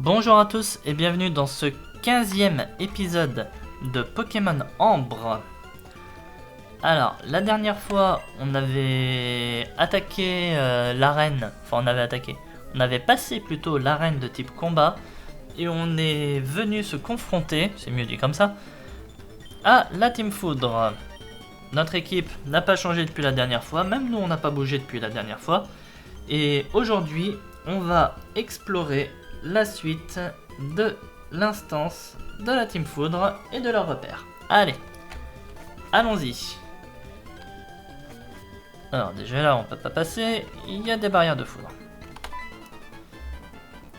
Bonjour à tous et bienvenue dans ce 15e épisode de Pokémon Ambre. Alors, la dernière fois, on avait attaqué l'arène, on avait passé plutôt l'arène de type combat et on est venu se confronter, c'est mieux dit comme ça, à la Team Foudre. Notre équipe n'a pas changé depuis la dernière fois, même nous on n'a pas bougé depuis la dernière fois. Et aujourd'hui, on va explorer la suite de l'instance de la Team Foudre et de leurs repères. Allez, allons-y. Alors déjà là, on peut pas passer, il y a des barrières de foudre.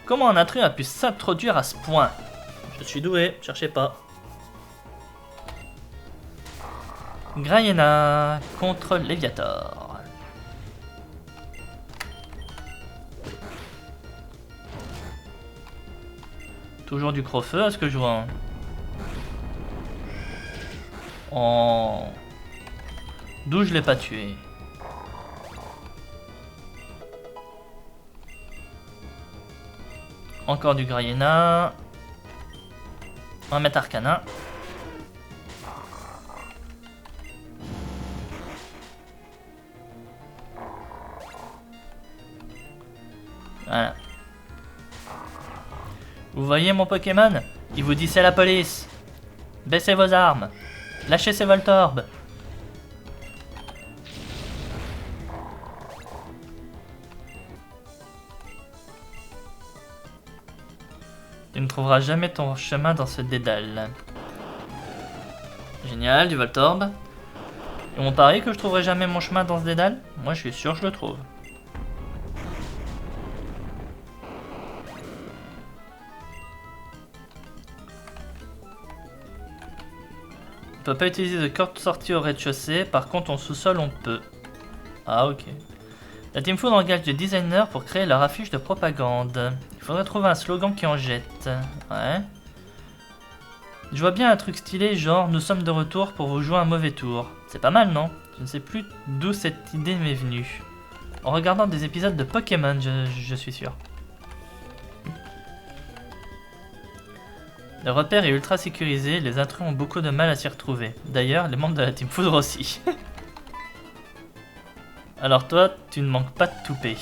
Comment un intrus a pu s'introduire à ce point? Je suis doué, cherchez pas. Graiena contre Léviator. Toujours du creux-feu à ce que je vois. Oh. D'où je l'ai pas tué. Encore du Graiena. On va mettre Arcana. Voilà. Vous voyez mon Pokémon? Il vous dit c'est la police. Baissez vos armes. Lâchez ces Voltorbes. Tu ne trouveras jamais ton chemin dans ce dédale. Génial, du Voltorb. Et on parie que je trouverai jamais mon chemin dans ce dédale? Moi je suis sûr que je le trouve. On peut pas utiliser de corde sortie au rez-de-chaussée, par contre en sous-sol on peut. Ah ok. La Team Foudre engage des designers pour créer leur affiche de propagande. Il faudrait trouver un slogan qui en jette. Ouais. Je vois bien un truc stylé genre nous sommes de retour pour vous jouer un mauvais tour. C'est pas mal non? Je ne sais plus d'où cette idée m'est venue. En regardant des épisodes de Pokémon, je suis sûr. Le repère est ultra sécurisé, les intrus ont beaucoup de mal à s'y retrouver. D'ailleurs, les membres de la Team Foudre aussi. Alors toi, tu ne manques pas de toupet.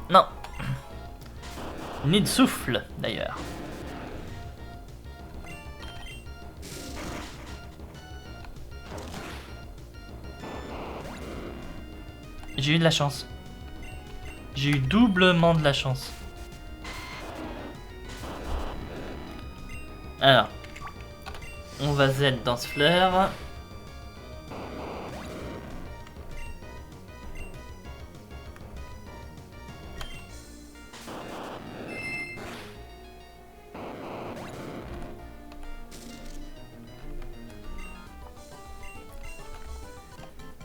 Non. Ni de souffle, d'ailleurs. J'ai eu de la chance. J'ai eu doublement de la chance. Alors, on va Z dans ce fleur.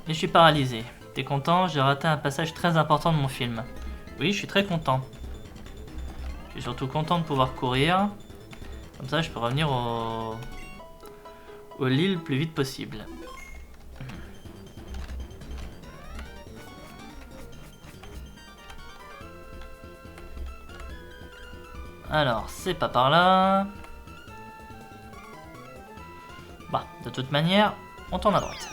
Et je suis paralysé. T'es content? J'ai raté un passage très important de mon film. Oui, je suis très content. Je suis surtout content de pouvoir courir. Comme ça, je peux revenir au lit le plus vite possible. Alors, c'est pas par là. Bah, de toute manière, on tourne à droite.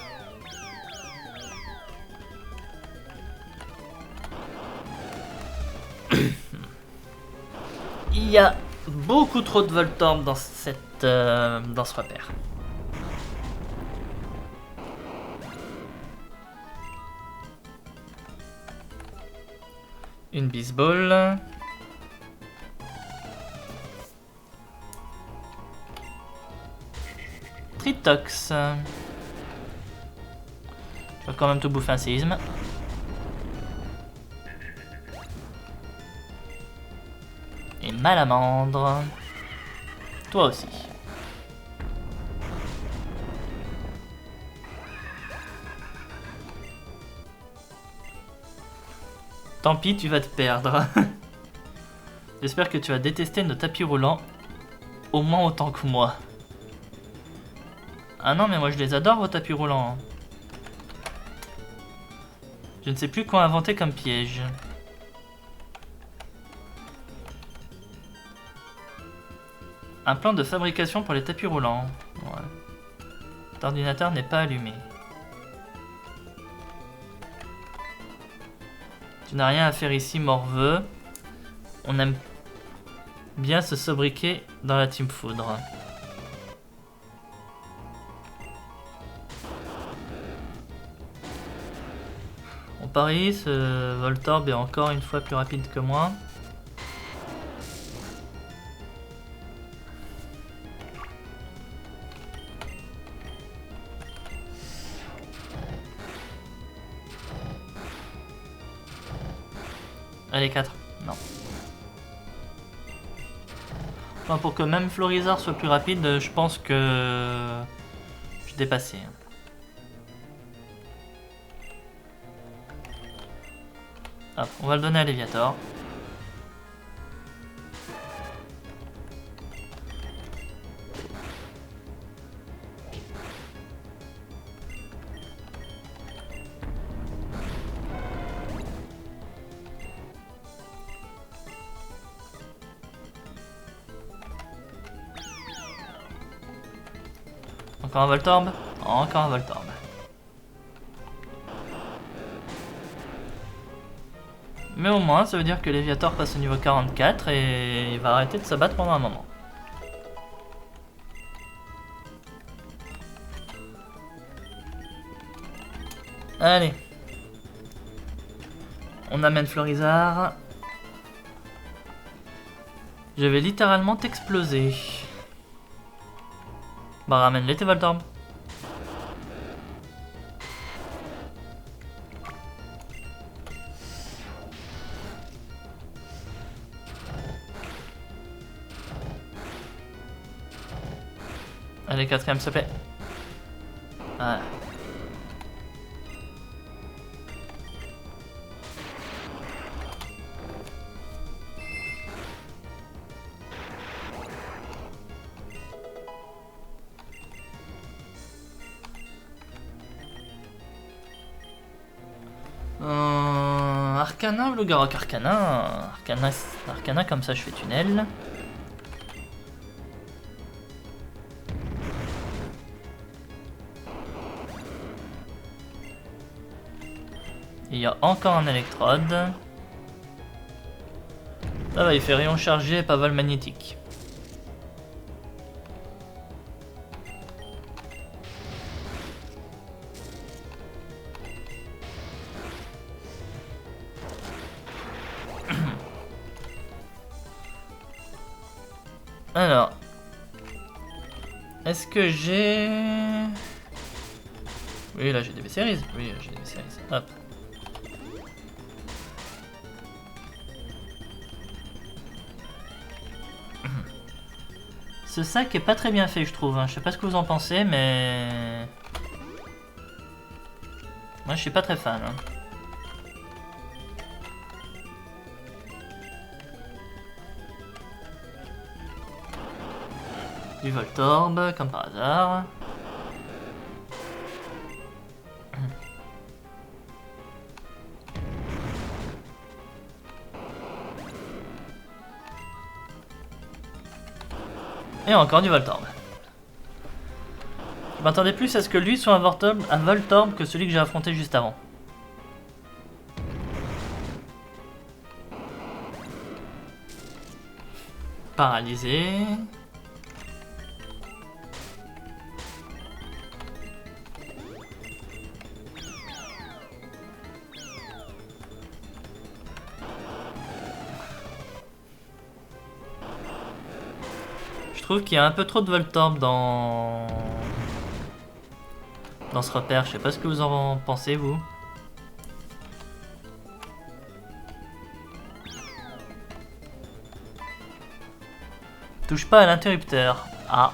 Il y a beaucoup trop de Voltorb dans ce repère. Une Bisball. Tritox. Je vais quand même te bouffer un séisme. Et Malamandre. Toi aussi. Tant pis, tu vas te perdre. J'espère que tu vas détester nos tapis roulants au moins autant que moi. Ah non, mais moi je les adore vos tapis roulants. Je ne sais plus quoi inventer comme piège. Un plan de fabrication pour les tapis roulants. Ouais. L'ordinateur n'est pas allumé. Tu n'as rien à faire ici, morveux. On aime bien se sobriquer dans la Team Foudre. On parie, ce Voltorb est encore une fois plus rapide que moi. Allez, 4. Non. Enfin, pour que même Florizard soit plus rapide, je pense que je suis dépassé. Hop, on va le donner à Léviator. Encore un Voltorb. Encore un Voltorb. Mais au moins, ça veut dire que Léviator passe au niveau 44 et il va arrêter de se battre pendant un moment. Allez. On amène Florizard. Je vais littéralement t'exploser. Bah ramène-les tes Voltorb. Allez, 4ème, s'il te plaît. Voilà. Arcana ou Logarok? Arcana. Arcana, comme ça je fais tunnel. Il y a encore un électrode. Ça va, il fait rayon chargé et pas vol magnétique. Alors, est-ce que j'ai... Oui, là j'ai des V-Series. Oui, j'ai des V-Series. Hop. Ce sac est pas très bien fait, je trouve. Je sais pas ce que vous en pensez, mais... Moi, je suis pas très fan. Du Voltorb, comme par hasard. Et encore du Voltorb. Je m'attendais plus à ce que lui soit un Voltorb que celui que j'ai affronté juste avant. Paralysé. Je trouve qu'il y a un peu trop de Voltorb dans ce repère. Je sais pas ce que vous en pensez, vous. Touche pas à l'interrupteur. Ah.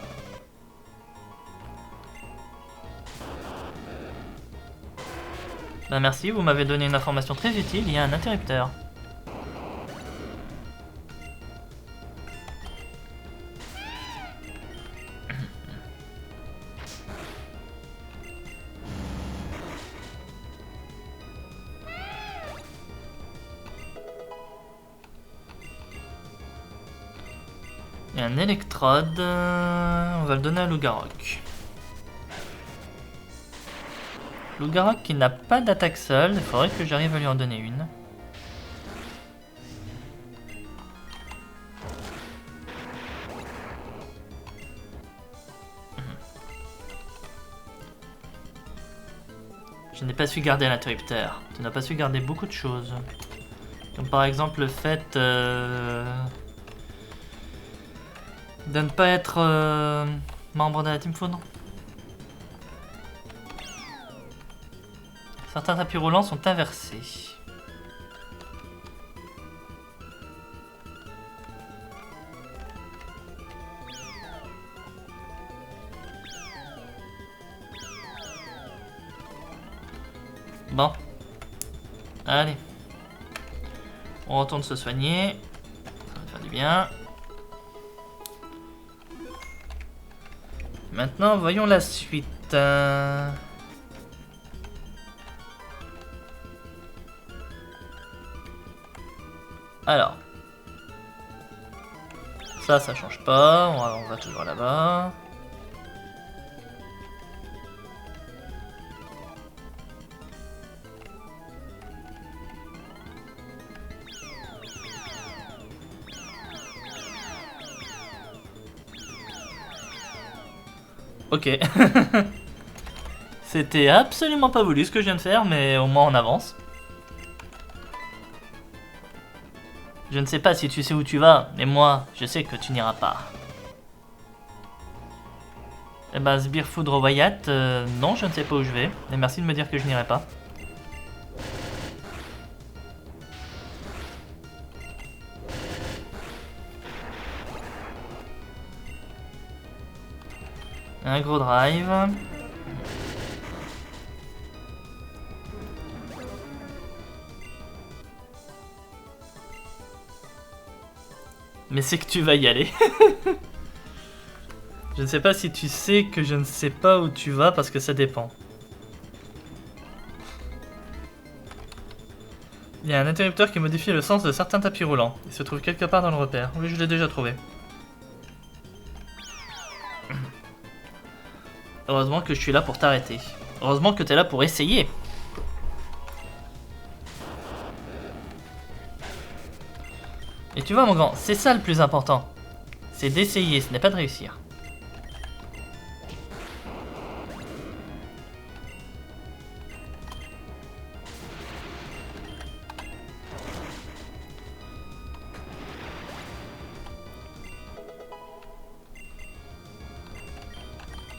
Bah merci, vous m'avez donné une information très utile, il y a un interrupteur. Et un électrode, on va le donner à Lougarok. Lougarok qui n'a pas d'attaque seule, il faudrait que j'arrive à lui en donner une. Je n'ai pas su garder l'interrupteur. Tu n'as pas su garder beaucoup de choses. Comme par exemple le fait de ne pas être membre de la Team Foudre. Certains tapis roulants sont inversés. Bon. Allez. On retourne se soigner. Ça va faire du bien. Maintenant, voyons la suite. Alors. Ça change pas. On va toujours là-bas. Ok. C'était absolument pas voulu ce que je viens de faire, mais au moins on avance. Je ne sais pas si tu sais où tu vas, mais moi, je sais que tu n'iras pas. Eh ben, Sbire Foudre Wyatt, non, je ne sais pas où je vais. Et merci de me dire que je n'irai pas. Un gros drive. Mais c'est que tu vas y aller. Je ne sais pas si tu sais que je ne sais pas où tu vas parce que ça dépend. Il y a un interrupteur qui modifie le sens de certains tapis roulants. Il se trouve quelque part dans le repère. Oui, je l'ai déjà trouvé. Heureusement que je suis là pour t'arrêter. Heureusement que tu es là pour essayer. Et tu vois mon grand, c'est ça le plus important. C'est d'essayer, ce n'est pas de réussir.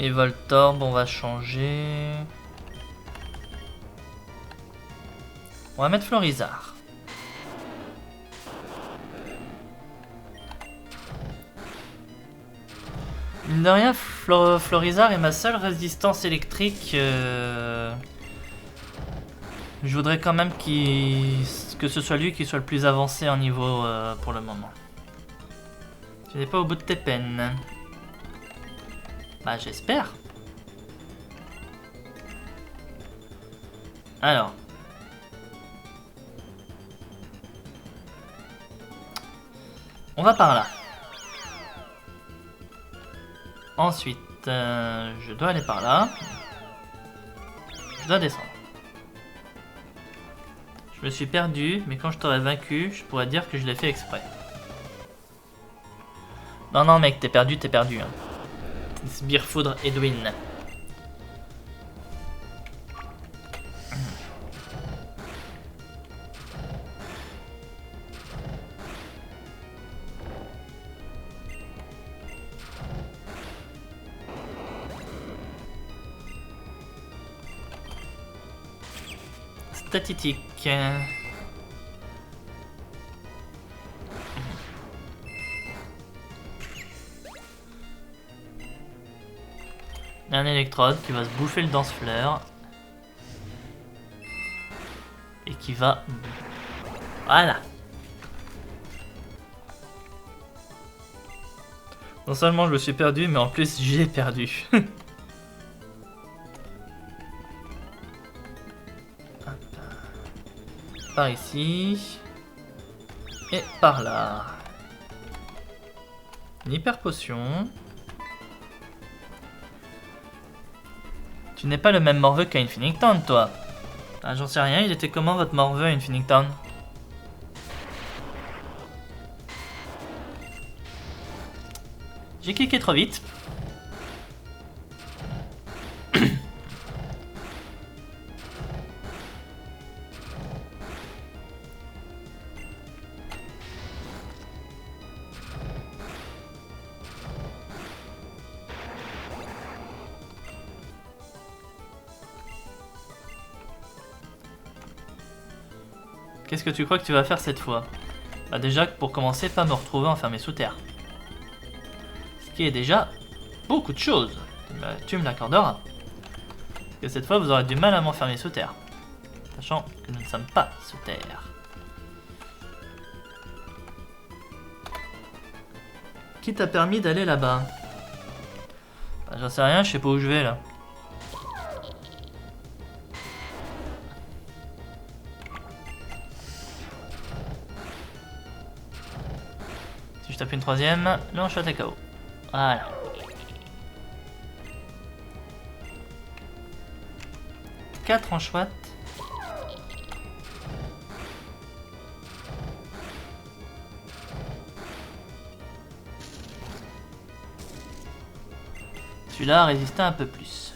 Et Voltorb, on va changer. On va mettre Florizard. Mine de rien, Florizard est ma seule résistance électrique. Je voudrais quand même que ce soit lui qui soit le plus avancé en niveau pour le moment. Tu n'es pas au bout de tes peines. Bah j'espère. Alors. On va par là. Ensuite, je dois aller par là. Je dois descendre. Je me suis perdu, mais quand je t'aurai vaincu, je pourrais dire que je l'ai fait exprès. Non, non, mec, t'es perdu, hein. Sbire Foudre Edwin. Statistique. Un électrode qui va se bouffer le Dansefleur. Et qui va... Voilà. Non seulement je me suis perdu, mais en plus j'ai perdu. Par ici. Et par là. Une hyper potion. Tu n'es pas le même morveux qu'à Infinite toi. Ah, j'en sais rien, il était comment votre morveux à Infinite J'ai cliqué trop vite. Qu'est-ce que tu crois que tu vas faire cette fois? Bah déjà, pour commencer, pas me retrouver enfermé sous terre. Ce qui est déjà beaucoup de choses. Tu me l'accorderas. Parce que cette fois, vous aurez du mal à m'enfermer sous terre. Sachant que nous ne sommes pas sous terre. Qui t'a permis d'aller là-bas? Bah, j'en sais rien, je sais pas où je vais là. Si je tape une troisième, là on shot à KO. Voilà. Quatre en chouette. Celui-là a résisté un peu plus.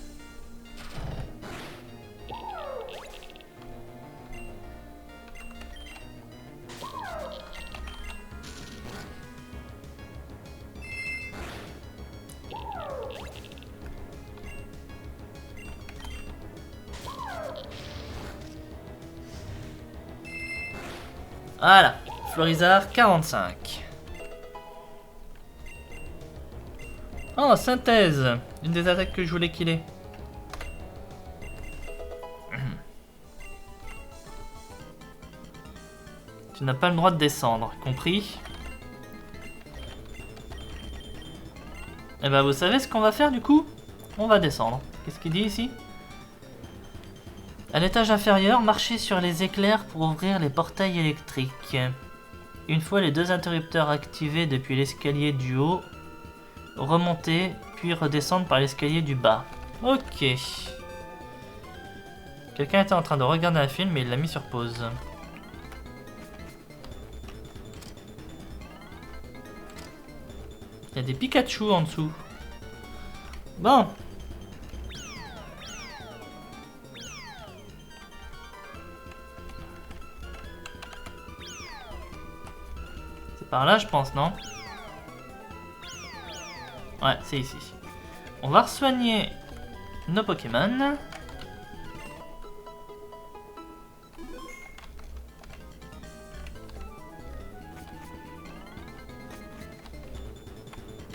Voilà, Florizard 45. Oh, synthèse. Une des attaques que je voulais killer. Tu n'as pas le droit de descendre, compris? Eh ben vous savez ce qu'on va faire du coup? On va descendre. Qu'est-ce qu'il dit ici? À l'étage inférieur, marchez sur les éclairs pour ouvrir les portails électriques. Une fois les deux interrupteurs activés depuis l'escalier du haut, remonter, puis redescendre par l'escalier du bas. Ok. Quelqu'un était en train de regarder un film mais il l'a mis sur pause. Il y a des Pikachu en dessous. Bon. C'est par là je pense, non? Ouais, c'est ici. On va re-soigner nos Pokémon.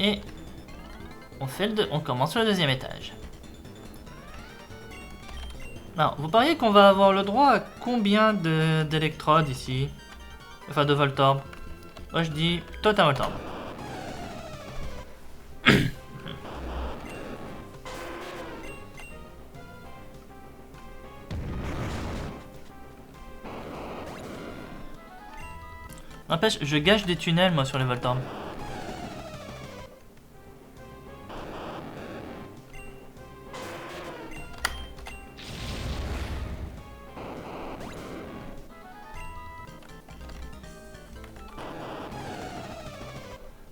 Et on commence sur le deuxième étage. Alors, vous pariez qu'on va avoir le droit à combien d'électrodes ici? Enfin, de Voltorb. Moi je dis, toi t'as un Voltorb. N'empêche, je gâche des tunnels moi sur les Voltorb.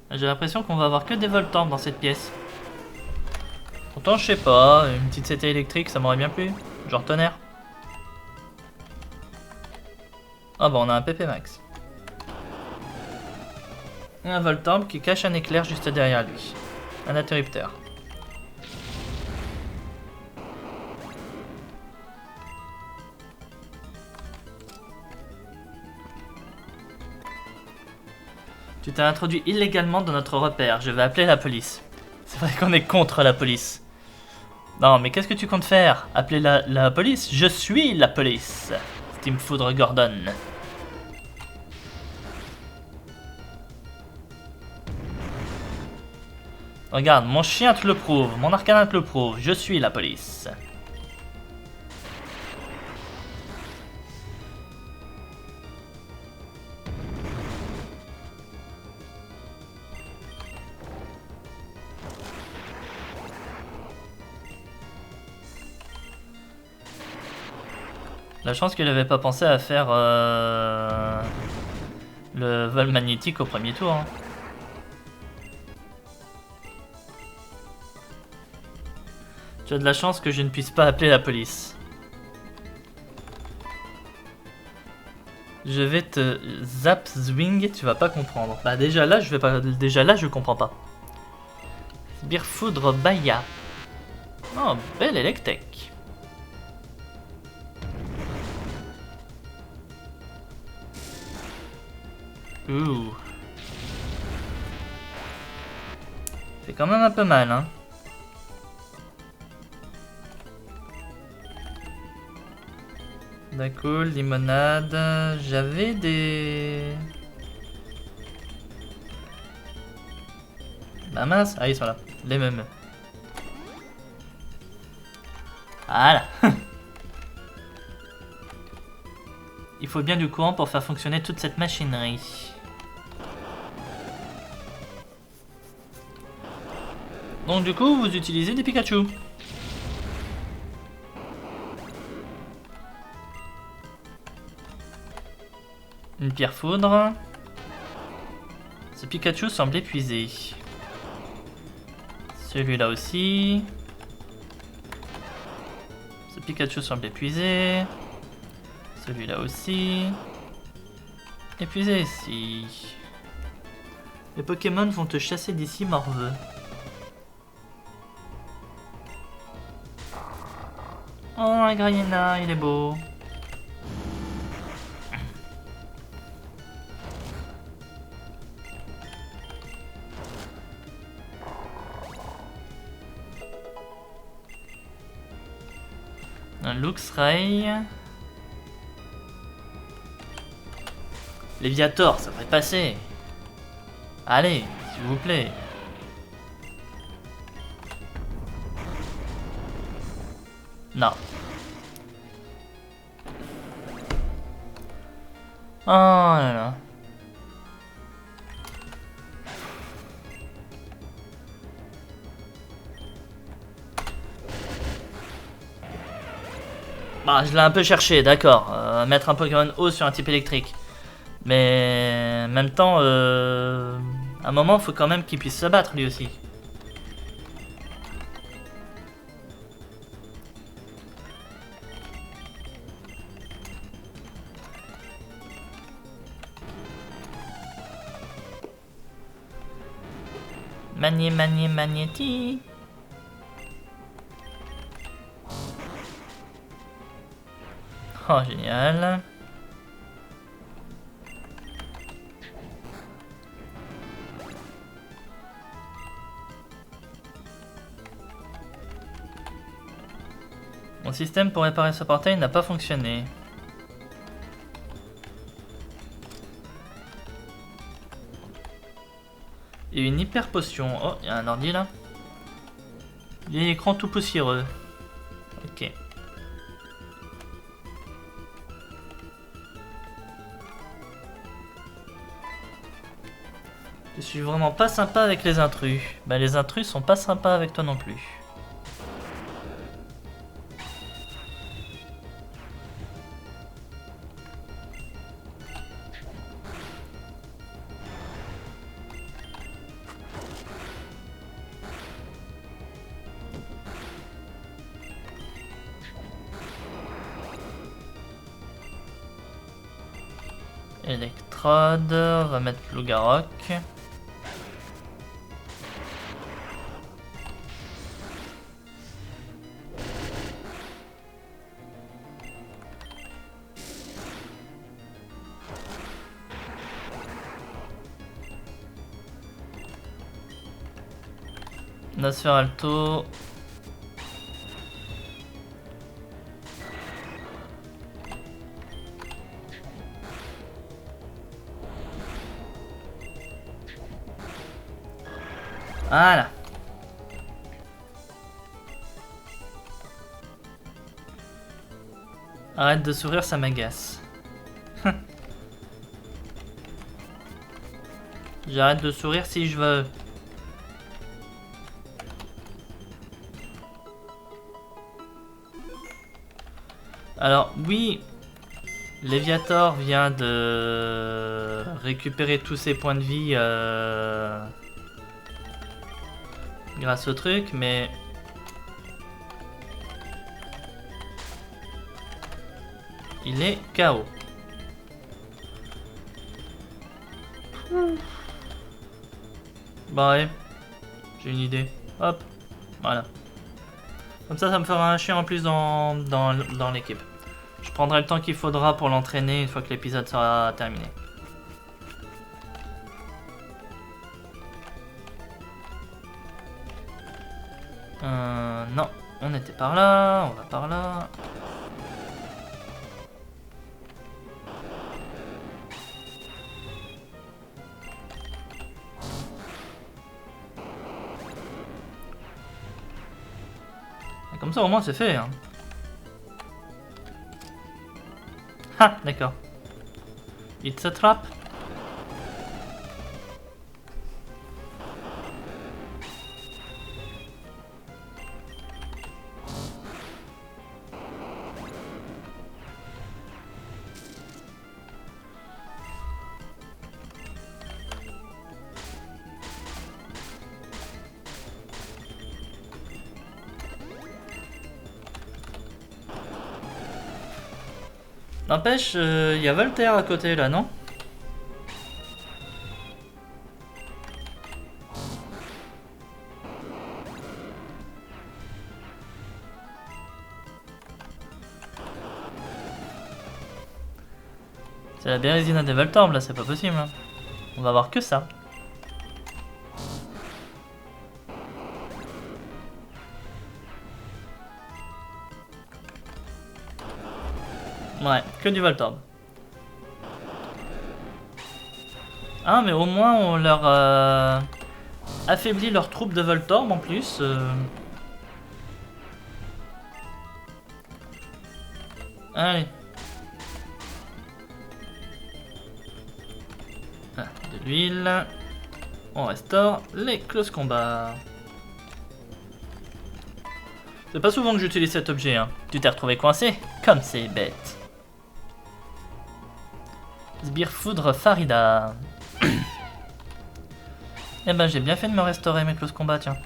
J'ai l'impression qu'on va avoir que des Voltorb dans cette pièce. Pourtant je sais pas, une petite CT électrique ça m'aurait bien plu. Genre tonnerre. Ah bah on a un PP Max. Et un Voltorb qui cache un éclair juste derrière lui. Un interrupteur. Tu t'es introduit illégalement dans notre repère, je vais appeler la police. C'est vrai qu'on est contre la police. Non mais qu'est-ce que tu comptes faire? Appeler la police? Je suis la police. Steam Foudre Gordon. Regarde, mon chien te le prouve, mon arcanin te le prouve, je suis la police. La chance qu'il avait pas pensé à faire le vol magnétique au premier tour. Hein. Tu as de la chance que je ne puisse pas appeler la police. Je vais te zap zwing, tu vas pas comprendre. Bah déjà là, je vais pas. Déjà là, je comprends pas. Sbirfoudre Baya. Oh, belle Electek. Ouh. Fait quand même un peu mal, hein. D'accord, limonade. J'avais des... Bah mince, ah ils sont là, les mêmes. Voilà. Il faut bien du courant pour faire fonctionner toute cette machinerie. Donc du coup, vous utilisez des Pikachu. Une pierre foudre. Ce Pikachu semble épuisé. Celui-là aussi. Ce Pikachu semble épuisé. Celui-là aussi. Épuisé ici. Les Pokémon vont te chasser d'ici, morveux. Oh, un Grayena, il est beau. Un Luxray. Léviator, ça devrait passer. Allez, s'il vous plaît. Non. Oh là là. Bah, je l'ai un peu cherché, d'accord. Mettre un Pokémon haut sur un type électrique. Mais en même temps, à un moment, il faut quand même qu'il puisse se battre lui aussi. Magnéti. Oh, génial. Mon système pour réparer ce portail n'a pas fonctionné. Et une hyper potion. Oh, il y a un ordi là. Vieil écran tout poussiéreux. Ok. Je suis vraiment pas sympa avec les intrus. Bah les intrus sont pas sympas avec toi non plus. Electrode, on va mettre Lougarok. Nosferalto. Voilà. Arrête de sourire, ça m'agace. J'arrête de sourire si je veux. Alors oui, Léviator vient de récupérer tous ses points de vie grâce au truc, mais il est KO. Bah ouais, j'ai une idée. Hop, voilà. Comme ça me fera un chien en plus dans l'équipe. Je prendrai le temps qu'il faudra pour l'entraîner une fois que l'épisode sera terminé. Non, on était par là, on va par là. Et comme ça au moins c'est fait. Hein. Ah, d'accord. It's a trap. N'empêche, il y a Voltaire à côté là, non? C'est la Bérésina des Voltorbes là, c'est pas possible. Hein. On va voir que ça. Ouais, que du Voltorb. Ah, mais au moins on leur affaiblit leurs troupes de Voltorb en plus. Allez. Ah, de l'huile. On restaure les close combats. C'est pas souvent que j'utilise cet objet, hein. Tu t'es retrouvé coincé? Comme c'est bête. Sbire foudre Farida. Eh ben j'ai bien fait de me restaurer mes close combats, tiens.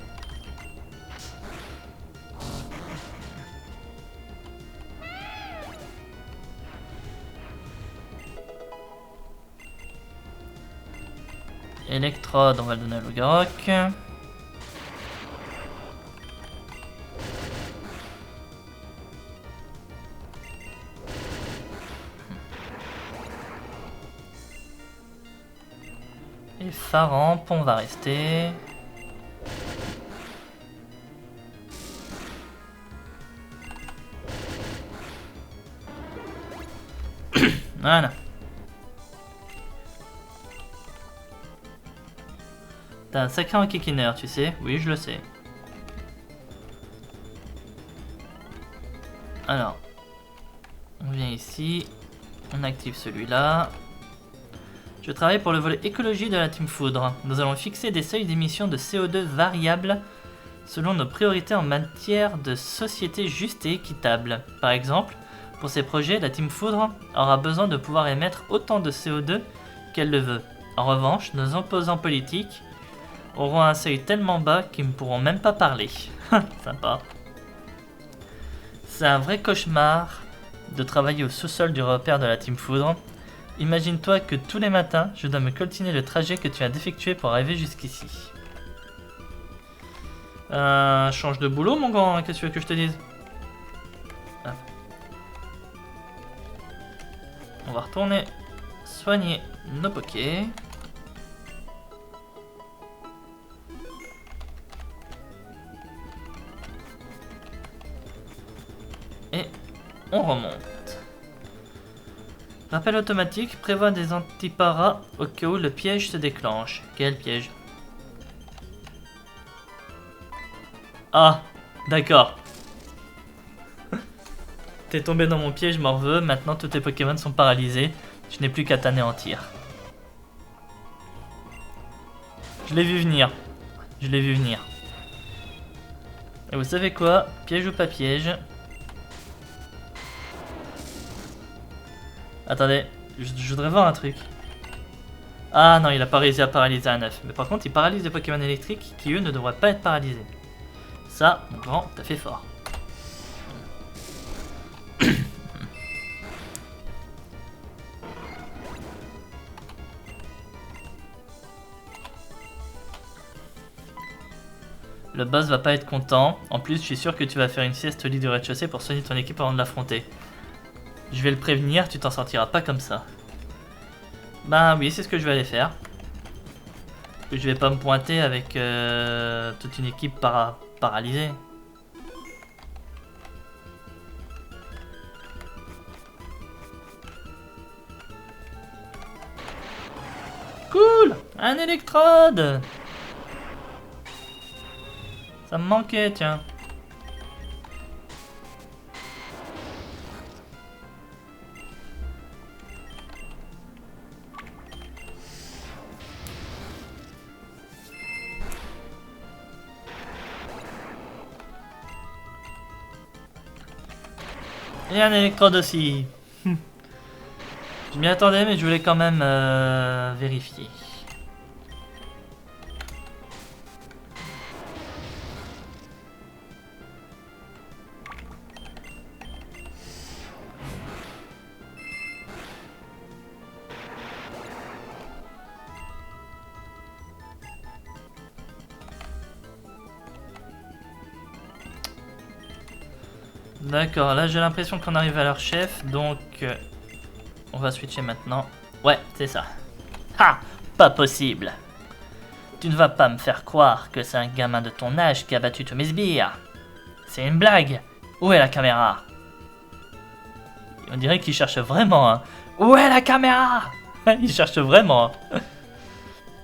Électrode, on va le donner à Logarok. Et Faramp, on va rester. Voilà. T'as un sacré enquiquineur, tu sais? Oui, je le sais. Alors, on vient ici, on active celui-là. Je travaille pour le volet écologie de la Team Foudre. Nous allons fixer des seuils d'émissions de CO2 variables selon nos priorités en matière de société juste et équitable. Par exemple, pour ces projets, la Team Foudre aura besoin de pouvoir émettre autant de CO2 qu'elle le veut. En revanche, nos opposants politiques auront un seuil tellement bas qu'ils ne pourront même pas parler. Sympa. C'est un vrai cauchemar de travailler au sous-sol du repère de la Team Foudre. Imagine-toi que tous les matins, je dois me coltiner le trajet que tu as d'effectuer pour arriver jusqu'ici. Change de boulot, mon grand, qu'est-ce que tu veux que je te dise? Ah. On va retourner soigner nos pokés. Et on remonte. Rappel automatique prévoit des antiparas au cas où le piège se déclenche. Quel piège? Ah, d'accord. T'es tombé dans mon piège, m'en veux. Maintenant tous tes Pokémon sont paralysés. Je n'ai plus qu'à t'anéantir. Je l'ai vu venir. Je l'ai vu venir. Et vous savez quoi? Piège ou pas piège? Attendez, je voudrais voir un truc. Ah non, il a pas réussi à paralyser un œuf. Mais par contre, il paralyse des Pokémon électriques qui, eux, ne devraient pas être paralysés. Ça, mon grand, t'as fait fort. Le boss va pas être content. En plus, je suis sûr que tu vas faire une sieste au lit du rez-de-chaussée pour soigner ton équipe avant de l'affronter. Je vais le prévenir, tu t'en sortiras pas comme ça. Bah oui, c'est ce que je vais aller faire. Je vais pas me pointer avec toute une équipe paralysée. Cool! Un électrode! Ça me manquait, tiens. Et un électrode aussi. Je m'y attendais, mais je voulais quand même vérifier. D'accord, là j'ai l'impression qu'on arrive à leur chef, donc on va switcher maintenant. Ouais, c'est ça. Ha! Pas possible! Tu ne vas pas me faire croire que c'est un gamin de ton âge qui a battu tous mes sbires. C'est une blague. Où est la caméra? On dirait qu'il cherche vraiment, hein. Où est la caméra? Il cherche vraiment.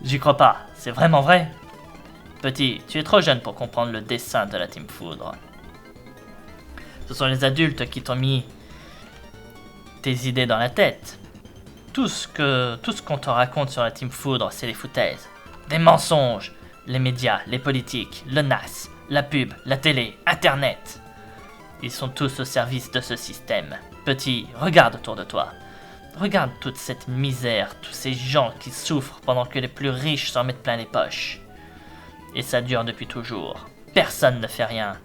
J'y crois pas, c'est vraiment vrai. Petit, tu es trop jeune pour comprendre le dessin de la Team Foudre. Ce sont les adultes qui t'ont mis tes idées dans la tête. Tout ce qu'on te raconte sur la Team Foudre, c'est des foutaises. Des mensonges. Les médias, les politiques, le NAS, la pub, la télé, Internet. Ils sont tous au service de ce système. Petit, regarde autour de toi. Regarde toute cette misère, tous ces gens qui souffrent pendant que les plus riches s'en mettent plein les poches. Et ça dure depuis toujours. Personne ne fait rien.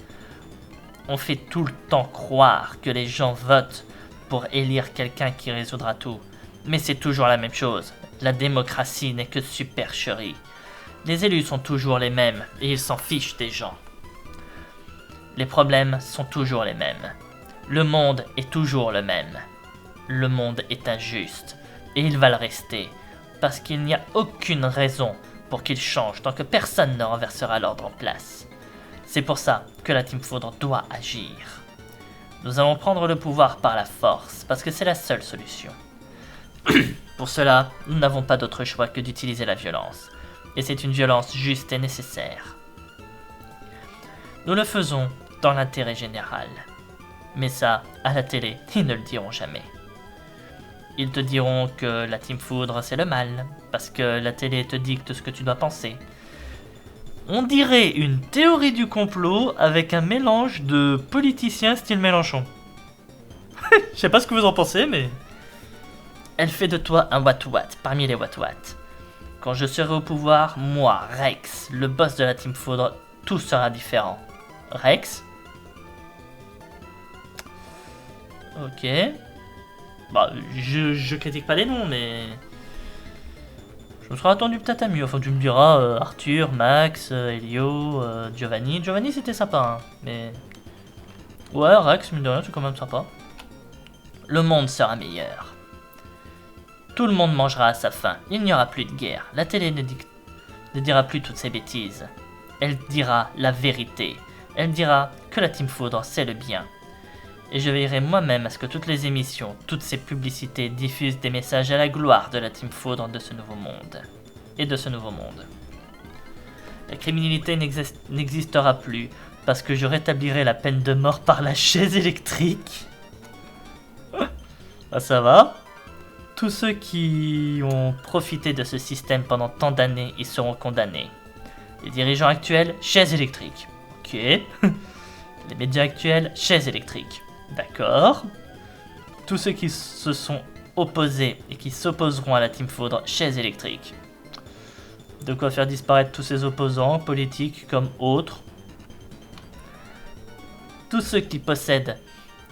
On fait tout le temps croire que les gens votent pour élire quelqu'un qui résoudra tout. Mais c'est toujours la même chose. La démocratie n'est que supercherie. Les élus sont toujours les mêmes et ils s'en fichent des gens. Les problèmes sont toujours les mêmes. Le monde est toujours le même. Le monde est injuste et il va le rester parce qu'il n'y a aucune raison pour qu'il change tant que personne ne renversera l'ordre en place. C'est pour ça que la Team Foudre doit agir. Nous allons prendre le pouvoir par la force, parce que c'est la seule solution. Pour cela, nous n'avons pas d'autre choix que d'utiliser la violence. Et c'est une violence juste et nécessaire. Nous le faisons dans l'intérêt général. Mais ça, à la télé, ils ne le diront jamais. Ils te diront que la Team Foudre c'est le mal, parce que la télé te dicte ce que tu dois penser. On dirait une théorie du complot avec un mélange de politiciens style Mélenchon. Je sais pas ce que vous en pensez, mais... Elle fait de toi un Wat-Wat parmi les Wat-Wat. Quand je serai au pouvoir, moi, Rex, le boss de la Team Foudre, tout sera différent. Rex? Ok. Bah, je critique pas les noms, mais... Je me serais attendu peut-être à mieux. Enfin, tu me diras Arthur, Max, Elio, Giovanni. Giovanni, c'était sympa, hein, mais... Ouais, Rex, mine de rien, c'est quand même sympa. Le monde sera meilleur. Tout le monde mangera à sa faim. Il n'y aura plus de guerre. La télé ne dira plus toutes ces bêtises. Elle dira la vérité. Elle dira que la Team Foudre, c'est le bien. Et je veillerai moi-même à ce que toutes les émissions, toutes ces publicités diffusent des messages à la gloire de la Team Foudre de ce nouveau monde. Et de ce nouveau monde. La criminalité n'existera plus parce que je rétablirai la peine de mort par la chaise électrique. Ah, ça va. Tous ceux qui ont profité de ce système pendant tant d'années, ils seront condamnés. Les dirigeants actuels, chaise électrique. Ok. Les médias actuels, chaise électrique. D'accord. Tous ceux qui se sont opposés et qui s'opposeront à la Team Foudre, chaise électrique. De quoi faire disparaître tous ces opposants, politiques comme autres. Tous ceux qui possèdent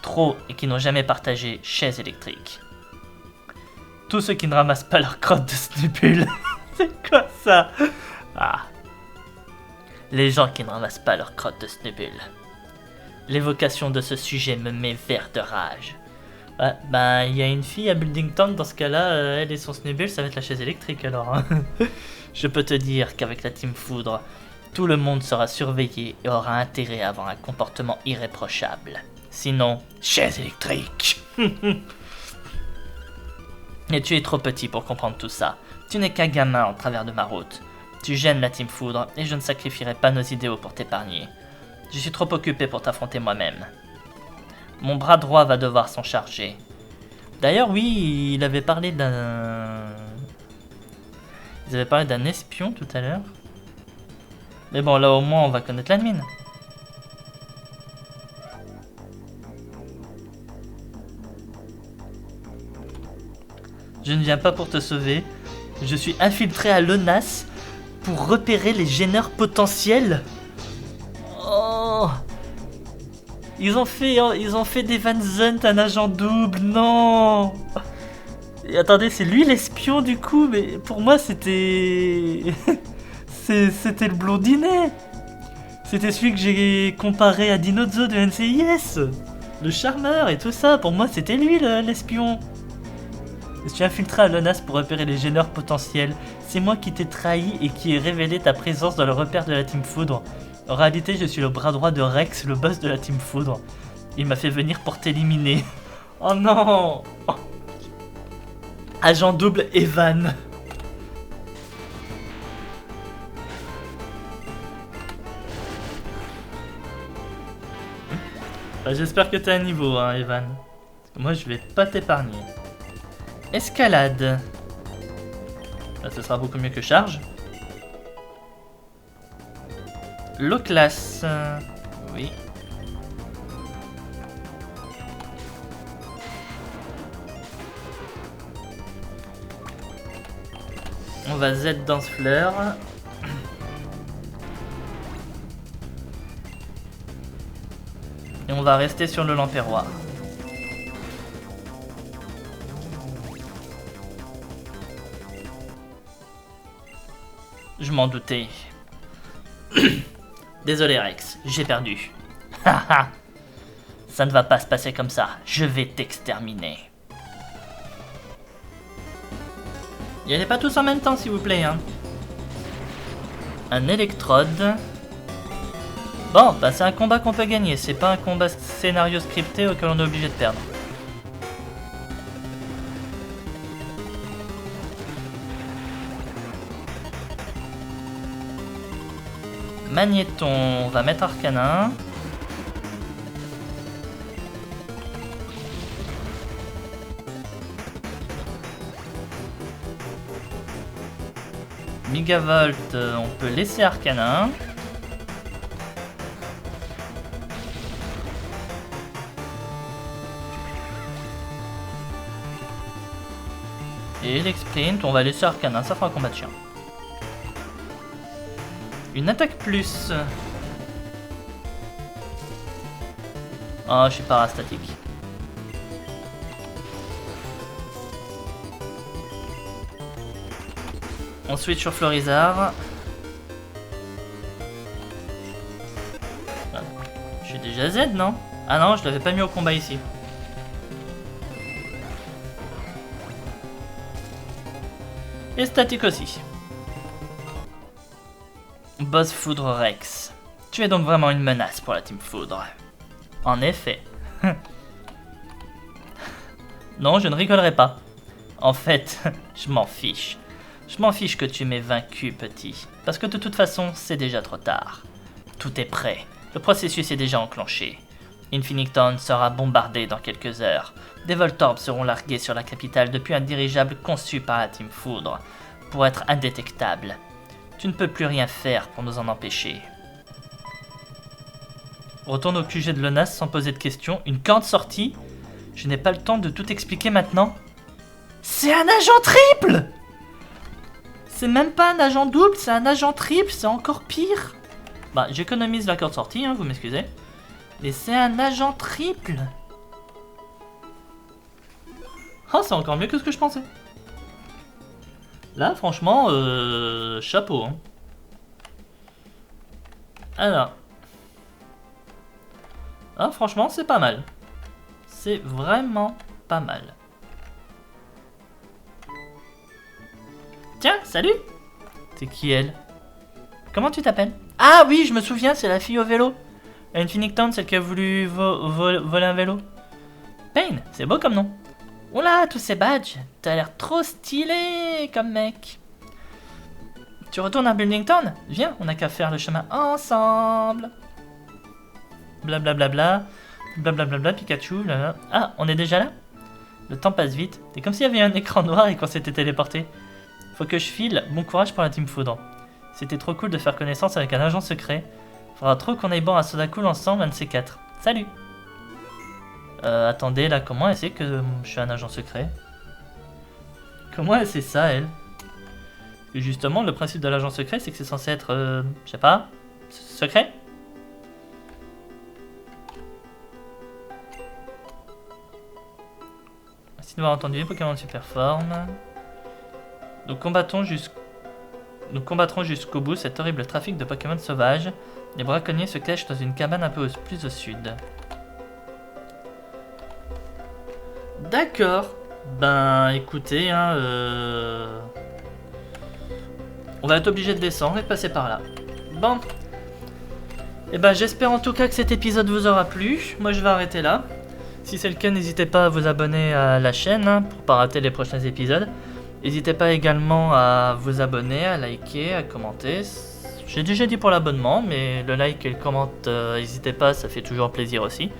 trop et qui n'ont jamais partagé, chaise électrique. Tous ceux qui ne ramassent pas leur crotte de snubule. C'est quoi ça? Ah. Les gens qui ne ramassent pas leur crotte de snubule. L'évocation de ce sujet me met vert de rage. Ouais, bah, il y a une fille à Building Town, dans ce cas-là, elle et son snubule, ça va être la chaise électrique alors. Hein. Je peux te dire qu'avec la Team Foudre, tout le monde sera surveillé et aura intérêt à avoir un comportement irréprochable. Sinon, chaise électrique. Et tu es trop petit pour comprendre tout ça. Tu n'es qu'un gamin en travers de ma route. Tu gênes la Team Foudre et je ne sacrifierai pas nos idéaux pour t'épargner. Je suis trop occupé pour t'affronter moi-même. Mon bras droit va devoir s'en charger. D'ailleurs, oui, il avait parlé d'un... Ils avaient parlé d'un espion tout à l'heure. Mais bon, là au moins on va connaître l'admin. Je ne viens pas pour te sauver. Je suis infiltré à l'ONAS pour repérer les gêneurs potentiels. Oh, ils ont fait des Van Zandt un agent double, non. Et attendez, c'est lui l'espion du coup, mais pour moi c'était... c'était le blondinet. C'était celui que j'ai comparé à Dinozzo de NCIS. Le charmeur et tout ça, pour moi c'était lui l'espion. Je suis infiltré à l'ONAS pour repérer les gêneurs potentiels. C'est moi qui t'ai trahi et qui ai révélé ta présence dans le repère de la Team Foudre. En réalité, je suis le bras droit de Rex, le boss de la Team Foudre. Il m'a fait venir pour t'éliminer. Oh non! Oh. Agent double Evan. Bah, j'espère que t'es à niveau, hein, Evan. Parce que moi, je vais pas t'épargner. Escalade. Là, ce sera beaucoup mieux que charge. Low class. Oui. On va Z dans ce fleur. Et on va rester sur le lampéroir. Je m'en doutais. Désolé Rex, j'ai perdu. Haha. Ça ne va pas se passer comme ça. Je vais t'exterminer. Y allez pas tous en même temps s'il vous plaît. Hein. Un électrode. Bon, bah c'est un combat qu'on peut gagner. C'est pas un combat scénario scripté auquel on est obligé de perdre. Magnéton, on va mettre Arcanin. Megavolt, on peut laisser Arcanin. Et l'exprint, on va laisser Arcanin, ça fera un combat de chien. Une attaque plus. Oh, je suis parastatique. On switch sur Florizard. Je suis déjà Z, non? Ah non, je l'avais pas mis au combat ici. Et statique aussi. Boss Foudre Rex. Tu es donc vraiment une menace pour la Team Foudre. En effet. Non, je ne rigolerai pas. En fait, je m'en fiche. Je m'en fiche que tu m'aies vaincu, petit. Parce que de toute façon, c'est déjà trop tard. Tout est prêt. Le processus est déjà enclenché. Infinity sera bombardé dans quelques heures. Des Voltorbs seront largués sur la capitale depuis un dirigeable conçu par la Team Foudre pour être indétectable. Tu ne peux plus rien faire pour nous en empêcher. Retourne au QG de l'ONAS sans poser de questions. Une corde sortie. Je n'ai pas le temps de tout expliquer maintenant. C'est un agent triple! C'est même pas un agent double, c'est un agent triple, c'est encore pire. Bah, j'économise la corde sortie, hein, vous m'excusez. Mais c'est un agent triple. Oh, c'est encore mieux que ce que je pensais. Là, franchement, chapeau. Hein. Alors. Ah, franchement, c'est pas mal. C'est vraiment pas mal. Tiens, salut! C'est qui elle? Comment tu t'appelles? Ah oui, je me souviens, c'est la fille au vélo. Infinite celle qui a voulu voler un vélo. Payne, c'est beau comme nom. Oula, tous ces badges, t'as l'air trop stylé comme mec. Tu retournes à Buildington? Viens, on n'a qu'à faire le chemin ensemble. Blablabla, blablabla, Pikachu, blablabla. Ah, on est déjà là? Le temps passe vite. C'est comme s'il y avait un écran noir et qu'on s'était téléporté. Faut que je file. Bon courage pour la Team Foudre. C'était trop cool de faire connaissance avec un agent secret. Faudra trop qu'on aille boire un soda cool ensemble, un de ces quatre. Salut! Attendez, là, comment elle sait que je suis un agent secret? Comment elle sait ça, elle? Et justement, le principe de l'agent secret, c'est que c'est censé être, je sais pas, secret? Merci d'avoir entendu, Pokémon super forme. Nous combattrons jusqu'au bout cet horrible trafic de Pokémon sauvages. Les braconniers se cachent dans une cabane un peu plus au sud. D'accord. Ben écoutez, hein, on va être obligé de descendre et de passer par là. Bon. Et ben j'espère en tout cas que cet épisode vous aura plu. Moi je vais arrêter là. Si c'est le cas, n'hésitez pas à vous abonner à la chaîne hein, pour pas rater les prochains épisodes. N'hésitez pas également à vous abonner, à liker, à commenter. J'ai déjà dit pour l'abonnement, mais le like et le comment, n'hésitez pas, ça fait toujours plaisir aussi.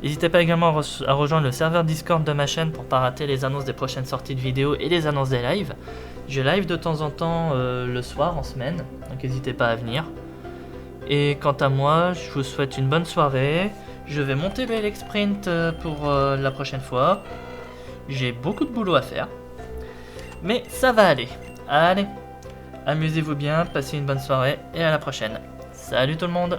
N'hésitez pas également à rejoindre le serveur Discord de ma chaîne pour pas rater les annonces des prochaines sorties de vidéos et les annonces des lives. Je live de temps en temps le soir en semaine, donc n'hésitez pas à venir. Et quant à moi, je vous souhaite une bonne soirée. Je vais monter le LX Sprint pour la prochaine fois. J'ai beaucoup de boulot à faire. Mais ça va aller. Allez, amusez-vous bien, passez une bonne soirée et à la prochaine. Salut tout le monde!